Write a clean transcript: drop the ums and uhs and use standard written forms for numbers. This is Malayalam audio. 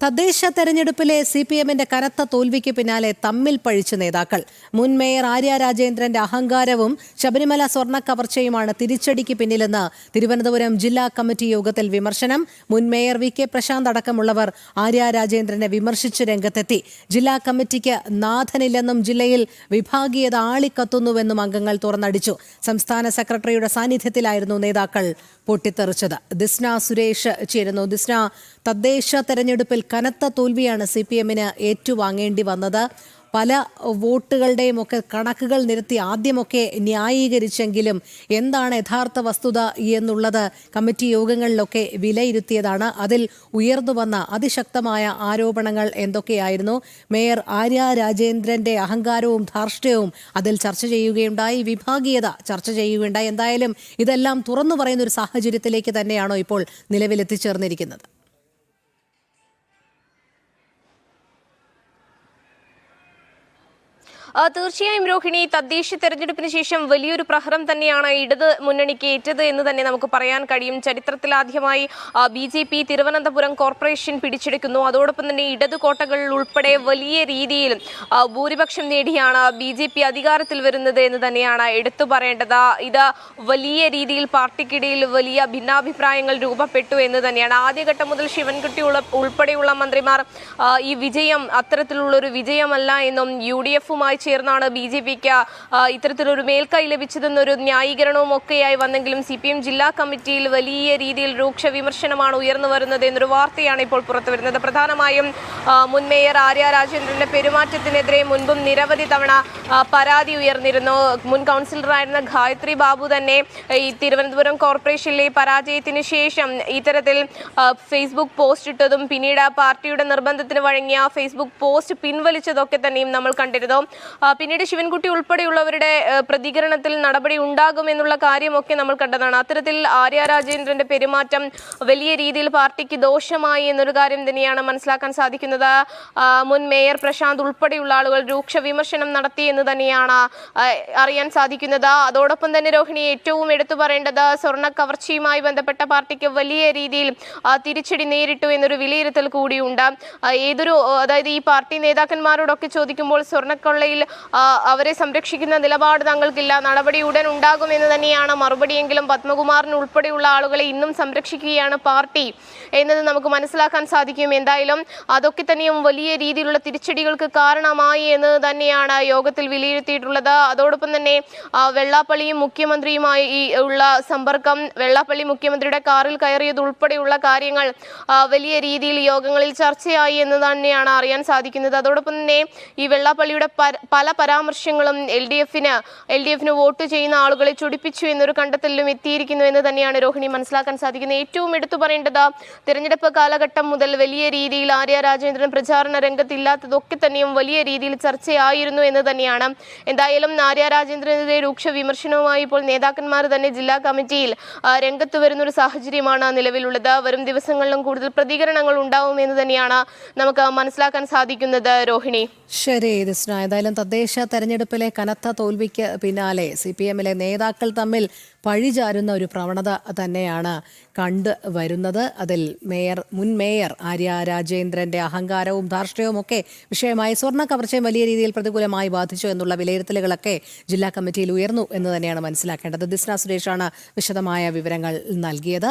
തദ്ദേശ തെരഞ്ഞെടുപ്പിലെ സിപിഎമ്മിന്റെ കനത്ത തോൽവിക്ക് പിന്നാലെ തമ്മിൽ പഴിച്ച നേതാക്കൾ. മുൻ മേയർ ആര്യ രാജേന്ദ്രന്റെ അഹങ്കാരവും ശബരിമല സ്വർണ്ണ കവർച്ചയുമാണ് തിരിച്ചടിക്ക് പിന്നിലെന്ന് തിരുവനന്തപുരം ജില്ലാ കമ്മിറ്റി യോഗത്തിൽ വിമർശനം. മുൻ മേയർ വി കെ പ്രശാന്ത് അടക്കമുള്ളവർ ആര്യ രാജേന്ദ്രനെ വിമർശിച്ച് രംഗത്തെത്തി. ജില്ലാ കമ്മിറ്റിക്ക് നാഥനില്ലെന്നും ജില്ലയിൽ വിഭാഗീയത ആളിക്കത്തുന്നുവെന്നും അംഗങ്ങൾ തുറന്നടിച്ചു. സംസ്ഥാന സെക്രട്ടറിയുടെ സാന്നിധ്യത്തിലായിരുന്നു നേതാക്കൾ പൊട്ടിത്തെറിച്ചത്. ദിസ്ന സുരേഷ് ചേരുന്നു. ദിസ്ന, തദ്ദേശ തെരഞ്ഞെടുപ്പിൽ കനത്ത തോൽവിയാണ് സിപിഎമ്മിന് ഏറ്റുവാങ്ങേണ്ടി വന്നത്. പല വോട്ടുകളുടെയും ഒക്കെ കണക്കുകൾ നിരത്തി ആദ്യമൊക്കെ ന്യായീകരിച്ചെങ്കിലും എന്താണ് യഥാർത്ഥ വസ്തുത എന്നുള്ളത് കമ്മിറ്റി യോഗങ്ങളിലൊക്കെ വിലയിരുത്തിയതാണ്. അതിൽ ഉയർന്നു വന്ന അതിശക്തമായ ആരോപണങ്ങൾ എന്തൊക്കെയായിരുന്നു? മേയർ ആര്യ രാജേന്ദ്രന്റെ അഹങ്കാരവും ധാർഷ്ട്യവും അതിൽ ചർച്ച ചെയ്യുകയുണ്ടായി, വിഭാഗീയത ചർച്ച ചെയ്യുകയുണ്ടായി. എന്തായാലും ഇതെല്ലാം തുറന്നു പറയുന്ന ഒരു സാഹചര്യത്തിലേക്ക് തന്നെയാണോ ഇപ്പോൾ നിലവിലെത്തിച്ചേർന്നിരിക്കുന്നത്? തീർച്ചയായും രോഹിണി, തദ്ദേശ തെരഞ്ഞെടുപ്പിന് ശേഷം വലിയൊരു പ്രഹരം തന്നെയാണ് ഇടത് മുന്നണിക്ക് ഏറ്റത് എന്ന് തന്നെ നമുക്ക് പറയാൻ കഴിയും. ചരിത്രത്തിലാദ്യമായി BJP തിരുവനന്തപുരം കോർപ്പറേഷൻ പിടിച്ചെടുക്കുന്നു. അതോടൊപ്പം തന്നെ ഇടത് കോട്ടകളിൽ ഉൾപ്പെടെ വലിയ രീതിയിൽ ഭൂരിപക്ഷം നേടിയാണ് BJP അധികാരത്തിൽ വരുന്നത് എന്ന് തന്നെയാണ് എടുത്തു പറയേണ്ടത്. ഇത് വലിയ രീതിയിൽ പാർട്ടിക്കിടയിൽ വലിയ ഭിന്നാഭിപ്രായങ്ങൾ രൂപപ്പെട്ടു എന്ന് തന്നെയാണ്. ആദ്യഘട്ടം മുതൽ ശിവൻകുട്ടി ഉൾപ്പെടെയുള്ള മന്ത്രിമാർ ഈ വിജയം അത്തരത്തിലുള്ളൊരു വിജയമല്ല എന്നും UDF-ഉമായി ചേർന്നാണ് BJP-ക്ക് ഇത്തരത്തിലൊരു മേൽക്കൈ ലഭിച്ചതെന്നൊരു ന്യായീകരണവും ഒക്കെയായി വന്നെങ്കിലും CPM ജില്ലാ കമ്മിറ്റിയിൽ വലിയ രീതിയിൽ രൂക്ഷ വിമർശനമാണ് ഉയർന്നു വരുന്നത് എന്നൊരു വാർത്തയാണ് ഇപ്പോൾ പുറത്തുവരുന്നത്. പ്രധാനമായും മുൻ മേയർ ആര്യ രാജേന്ദ്രന്റെ പെരുമാറ്റത്തിനെതിരെ മുൻപും നിരവധി തവണ പരാതി ഉയർന്നിരുന്നു. മുൻ കൗൺസിലറായിരുന്ന ഗായത്രി ബാബു തന്നെ ഈ തിരുവനന്തപുരം കോർപ്പറേഷനിലെ പരാജയത്തിന് ശേഷം ഇത്തരത്തിൽ ഫേസ്ബുക്ക് പോസ്റ്റ് ഇട്ടതും പിന്നീട് പാർട്ടിയുടെ നിർബന്ധത്തിന് വഴങ്ങിയ ഫേസ്ബുക്ക് പോസ്റ്റ് പിൻവലിച്ചതൊക്കെ തന്നെയും നമ്മൾ കണ്ടിരുന്നു. പിന്നീട് ശിവൻകുട്ടി ഉൾപ്പെടെയുള്ളവരുടെ പ്രതികരണത്തിൽ നടപടി ഉണ്ടാകുമെന്നുള്ള കാര്യമൊക്കെ നമ്മൾ കണ്ടതാണ്. അത്തരത്തിൽ ആര്യ രാജേന്ദ്രന്റെ പെരുമാറ്റം വലിയ രീതിയിൽ പാർട്ടിക്ക് ദോഷമായി എന്നൊരു കാര്യം തന്നെയാണ് മനസ്സിലാക്കാൻ സാധിക്കുന്നത്. മുൻ മേയർ പ്രശാന്ത് ഉൾപ്പെടെയുള്ള ആളുകൾ രൂക്ഷ വിമർശനം നടത്തി എന്ന് തന്നെയാണ് അറിയാൻ സാധിക്കുന്നത്. അതോടൊപ്പം തന്നെ രോഹിണി, ഏറ്റവും എടുത്തു പറയേണ്ടത് സ്വർണ്ണ കവർച്ചയുമായി ബന്ധപ്പെട്ട പാർട്ടിക്ക് വലിയ രീതിയിൽ തിരിച്ചടി നേരിട്ടു എന്നൊരു വിലയിരുത്തൽ കൂടിയുണ്ട്. അതായത് ഈ പാർട്ടി നേതാക്കന്മാരോടൊക്കെ ചോദിക്കുമ്പോൾ സ്വർണ്ണക്കൊള്ളയിൽ അവരെ സംരക്ഷിക്കുന്ന നിലപാട് തങ്ങൾക്കില്ല, നടപടി ഉടൻ ഉണ്ടാകുമെന്ന് തന്നെയാണ് മറുപടിയെങ്കിലും പത്മകുമാറിന് ഉൾപ്പെടെയുള്ള ആളുകളെ ഇന്നും സംരക്ഷിക്കുകയാണ് പാർട്ടി എന്നത് നമുക്ക് മനസ്സിലാക്കാൻ സാധിക്കും. എന്തായാലും അതൊക്കെ തന്നെയും വലിയ രീതിയിലുള്ള തിരിച്ചടികൾക്ക് കാരണമായി എന്ന് തന്നെയാണ് യോഗത്തിൽ വിലയിരുത്തിയിട്ടുള്ളത്. അതോടൊപ്പം തന്നെ വെള്ളാപ്പള്ളിയും മുഖ്യമന്ത്രിയുമായി ഉള്ള സമ്പർക്കം, വെള്ളാപ്പള്ളി മുഖ്യമന്ത്രിയുടെ കാറിൽ കയറിയത് ഉൾപ്പെടെയുള്ള കാര്യങ്ങൾ വലിയ രീതിയിൽ യോഗങ്ങളിൽ ചർച്ചയായി എന്ന് തന്നെയാണ് അറിയാൻ സാധിക്കുന്നത്. അതോടൊപ്പം തന്നെ ഈ വെള്ളാപ്പള്ളിയുടെ പല പരാമർശങ്ങളും LDF-ന് വോട്ട് ചെയ്യുന്ന ആളുകളെ ചൊടിപ്പിച്ചു എന്നൊരു കണ്ടെത്തലിലും എത്തിയിരിക്കുന്നു എന്ന് തന്നെയാണ് രോഹിണി മനസ്സിലാക്കാൻ സാധിക്കുന്നത്. ഏറ്റവും എടുത്തു പറയേണ്ടത് തിരഞ്ഞെടുപ്പ് കാലഘട്ടം മുതൽ വലിയ രീതിയിൽ ആര്യ രാജേന്ദ്രൻ പ്രചാരണ രംഗത്തില്ലാത്തതൊക്കെ തന്നെയും വലിയ രീതിയിൽ ചർച്ചയായിരുന്നു എന്ന് തന്നെയാണ്. എന്തായാലും ആര്യ രാജേന്ദ്രനെതിരെ രൂക്ഷ വിമർശനവുമായി ഇപ്പോൾ നേതാക്കന്മാർ തന്നെ ജില്ലാ കമ്മിറ്റിയിൽ രംഗത്ത് വരുന്ന ഒരു സാഹചര്യമാണ് നിലവിലുള്ളത്. വരും ദിവസങ്ങളിലും കൂടുതൽ പ്രതികരണങ്ങൾ ഉണ്ടാവുമെന്ന് തന്നെയാണ് നമുക്ക് മനസ്സിലാക്കാൻ സാധിക്കുന്നത്. രോഹിണി, ശരി ദിസ്ന, ഏതായാലും തദ്ദേശ തെരഞ്ഞെടുപ്പിലെ കനത്ത തോൽവിക്ക് പിന്നാലെ CPM-ലെ നേതാക്കൾ തമ്മിൽ പഴിചാരുന്ന ഒരു പ്രവണത തന്നെയാണ് കണ്ടുവരുന്നത്. അതിൽ മുൻ മേയർ ആര്യ രാജേന്ദ്രന്റെ അഹങ്കാരവും ധാർഷ്ട്യവും ഒക്കെ വിഷയമായി. സ്വർണ്ണ കവർച്ചയും വലിയ രീതിയിൽ പ്രതികൂലമായി ബാധിച്ചു എന്നുള്ള വിലയിരുത്തലുകളൊക്കെ ജില്ലാ കമ്മിറ്റിയിൽ ഉയർന്നു എന്ന് തന്നെയാണ് മനസ്സിലാക്കേണ്ടത്. ദിസ്ന സുരേഷാണ് വിശദമായ വിവരങ്ങൾ നൽകിയത്.